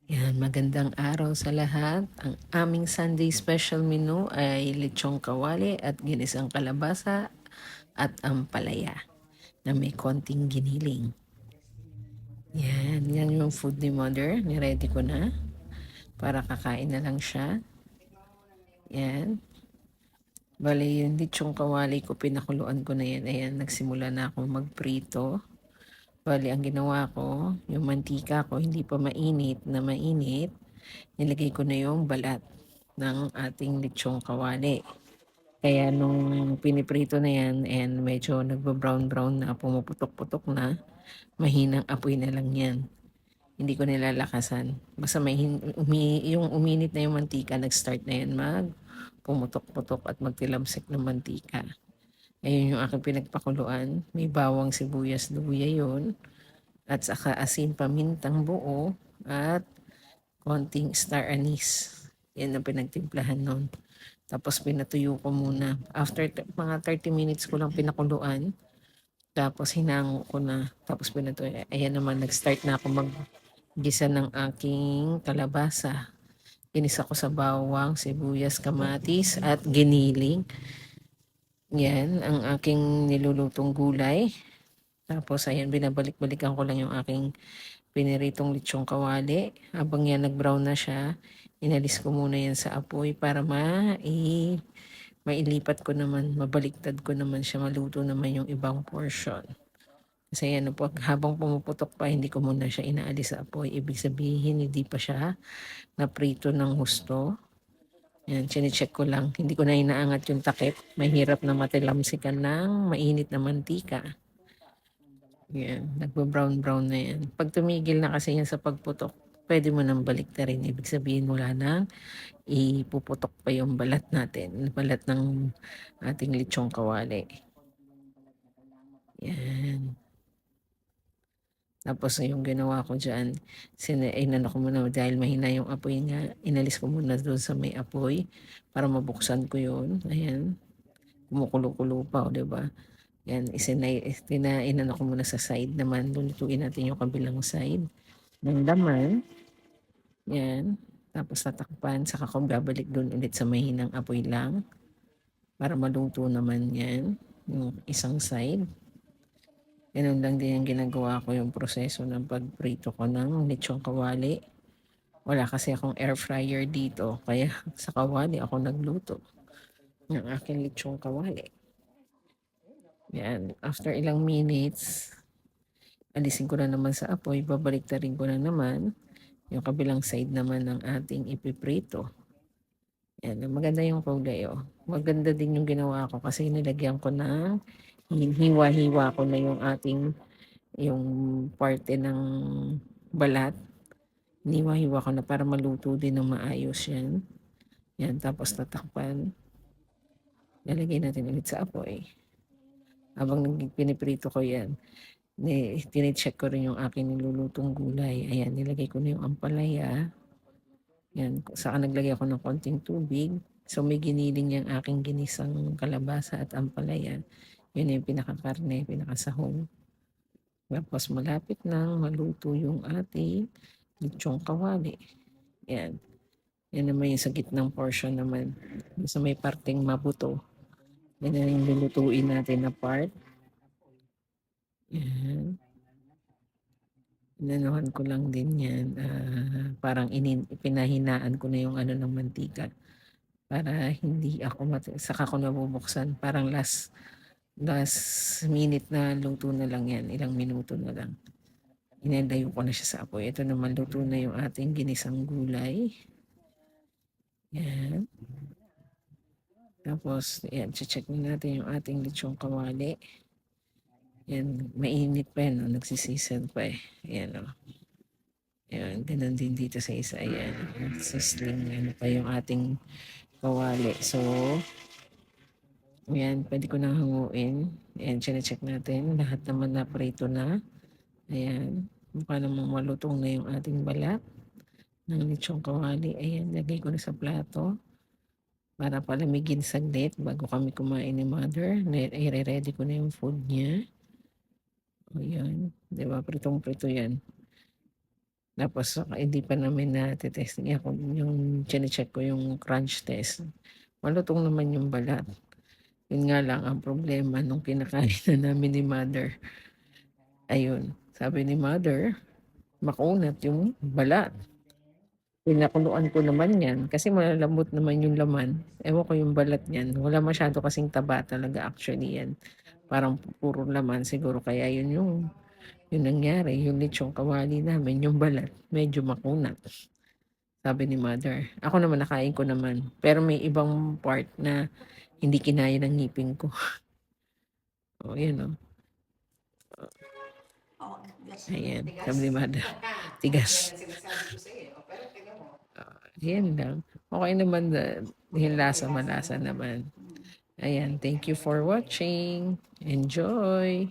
Yan, magandang araw sa lahat. Ang aming Sunday special menu ay lechong kawali at ginisang kalabasa at ampalaya na may konting giniling. Yan yung food ni Mother. Niready ko na para kakain na lang siya. Yan. Bali, yung lechong kawali ko, pinakuluan ko na yan. Ayan, nagsimula na ako magprito. Bali, ang ginawa ko, yung mantika ko, hindi pa mainit na mainit, nilagay ko na yung balat ng ating lechong kawali. Kaya nung piniprito na yan and medyo nagba-brown-brown na, pumuputok-putok na, mahinang apoy na lang yan. Hindi ko nilalakasan. Basta yung uminit na yung mantika, nag-start na yan pumutok-putok at magtilabsik ng mantika. Ayun yung aking pinagpakuluan. May bawang sibuyas, luya yun. At saka asin, pamintang buo at konting star anise. Yan ang pinagtimplahan nun. Tapos pinatuyo ko muna. After mga 30 minutes ko lang pinakuluan. Tapos hinango ko na. Tapos pinatuyo. Ayan naman, nag-start na ako maggisa ng aking kalabasa. Ginisa ko sa bawang, sibuyas, kamatis at giniling. Yan ang aking nilulutong gulay. Tapos ayan, binabalik-balikan ko lang yung aking piniritong lechong kawali. Habang yan nag-brown na siya, inalis ko muna yan sa apoy para mailipat ko naman, mabaliktad ko naman siya, maluto naman yung ibang portion. Kasi yan, habang pumuputok pa, hindi ko muna siya inaalis sa apoy. Ibig sabihin, hindi pa siya naprito ng husto. Yan, chinecheck ko lang. Hindi ko na inaangat yung takip. Mahirap na matilamsikan ng mainit na mantika. Yan, nagbo-brown-brown na yan. Pag tumigil na kasi yan sa pagputok, pwede mo nang balik na rin. Ibig sabihin wala nang ipuputok pa yung balat natin, balat ng ating lechong kawali. Yan. Tapos yung ginawa ko dyan, inano ko muna dahil mahina yung apoy nga, inalis ko muna doon sa may apoy para mabuksan ko yun. Ayan, kumukulo-kulo pa, o diba? Yan, inano ko muna sa side naman, lulutuin natin yung kabilang side ng laman. Yan, tapos tatakpan, saka ko babalik doon ulit sa mahinang apoy lang para maluto naman yan, yung isang side. Ganun lang din yung ginagawa ko yung proseso ng pagprito ko ng lechong kawali. Wala kasi akong air fryer dito, kaya sa kawali ako nagluto ng aking lechong kawali. Yan, after ilang minutes, alisin ko na naman sa apoy, babalik na rin ko na naman yung kabilang side naman ng ating ipiprito. Yan, maganda yung kulay, oh. Maganda din yung ginawa ko kasi nilagyan ko ng hiwa-hiwa ko na yung parte ng balat. Hiniwa-hiwa ko na para maluto din ng maayos yan. Yan, tapos tatakpan. Lalagay natin ulit sa apoy. Habang piniprito ko yan, tinicheck ko rin yung aking nilulutong gulay. Ayan, nilagay ko na yung ampalaya. Yan, saka naglagay ako ng konting tubig. So may giniling yung aking ginisang kalabasa at ampalaya. Yun yung pinakakarne, pinakasahog. Tapos malapit nang maluto yung ating lechong kawali. Yan. Yan naman yung sa gitnang portion naman. Sa may parteng mabuto. Yan na yung lulutuin natin na part. Yan. Inanuhan ko lang din yan. Parang pinahinaan ko na yung ano ng mantika. Para hindi ako saka ko nabubuksan. Parang last minute na luto na lang yan. Ilang minuto na lang. Inendayo ko na siya sa apoy. Ito naman luto na yung ating ginisang gulay. Yan. Tapos, yan, check na natin yung ating lechong kawali. Yan, mainit pa yan, nagsisisad pa eh. Ayan o. Ayan, ganun din dito sa isa. Ayan, sizzling, ano pa yung ating kawali. So, ayan, pwede ko nang hanguin. Ayan, check natin. Lahat naman na prito na. Ayan, mukha namang malutong na yung ating balat ng lechong kawali. Ayan, lagay ko na sa plato para palamigin saglit bago kami kumain ni Mother. I-ready ko na yung food niya. O yan, di ba? Pritong-prito yan. Tapos hindi pa namin nate-test niya kung yung chine-check ko yung crunch test. Malutong naman yung balat. Yun nga lang ang problema nung kinakain na namin ni mother. Ayun, sabi ni mother, makunat yung balat. Pinakuluan ko naman yan kasi malalambot naman yung laman. Ewan ko yung balat niyan. Wala masyado kasing taba talaga actually yan. Parang puro laman siguro kaya yun nangyari. Yung lechong kawali namin, yung balat, medyo makunat. Sabi ni mother. Ako naman nakain ko naman. Pero may ibang part na hindi kinaya ng ngipin ko. O, yan o. Ayan, sabi ni mother. Tigas. Yan lang. Okay naman dahil lasa malasa naman. Ayan, thank you for watching. Enjoy!